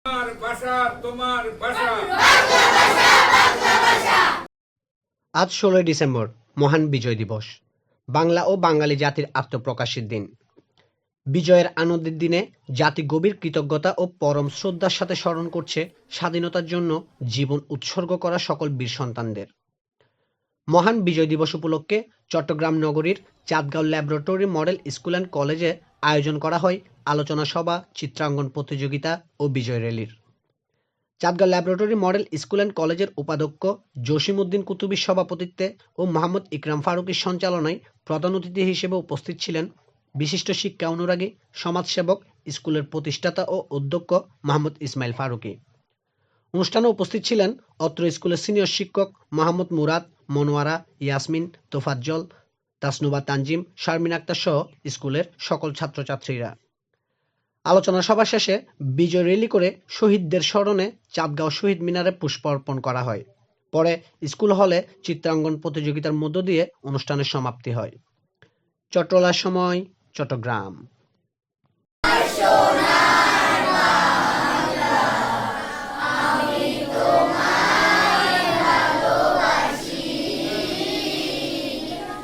তোমার ভাষা তোমার ভাষা। আজ ১৬ই ডিসেম্বর, মহান বিজয় দিবস। বাংলা ও বাঙালি জাতির আত্মপ্রকাশের দিন। বিজয়ের আনন্দের দিনে জাতি গভীর কৃতজ্ঞতা ও পরম শ্রদ্ধার সাথে স্মরণ করছে স্বাধীনতার জন্য জীবন উৎসর্গ করা সকল বীর সন্তানদের। মহান বিজয় দিবস উপলক্ষে চট্টগ্রাম নগরীর Chandgaon laboratory model school and কলেজে আয়োজন করা হয় আলোচনা সভা, চিত্রাঙ্কন প্রতিযোগিতা ও বিজয় র্যালির। Chandgaon laboratory model school and কলেজের উপাধ্যক্ষ জসিম উদ্দিন কুতুবীর সভাপতিত্বে ও মোহাম্মদ ইকরাম ফারুকীর সঞ্চালনায় প্রধান অতিথি হিসেবে উপস্থিত ছিলেন বিশিষ্ট শিক্ষা অনুরাগী সমাজসেবক, স্কুলের প্রতিষ্ঠাতা ও অধ্যক্ষ মোহাম্মদ ইসমাইল ফারুকী। অনুষ্ঠানে উপস্থিত ছিলেন অত্র স্কুলের সিনিয়র শিক্ষক মোহাম্মদ মুরাদ, মনোয়ারা, ইয়াসমিন, তোফাজ্জল, তাসনুবা তানজিম, শারমিন আক্তার সহ স্কুলের সকল ছাত্রছাত্রীরা। আলোচনা সভা শেষে বিজয় র্যালি করে শহীদদের স্মরণে চাঁদগাঁও শহীদ মিনারে পুষ্প অর্পণ করা হয়। পরে স্কুল হলে চিত্রাঙ্কন প্রতিযোগিতার মধ্য দিয়ে অনুষ্ঠানের সমাপ্তি হয়। চট্টলার সময়, চট্টগ্রাম।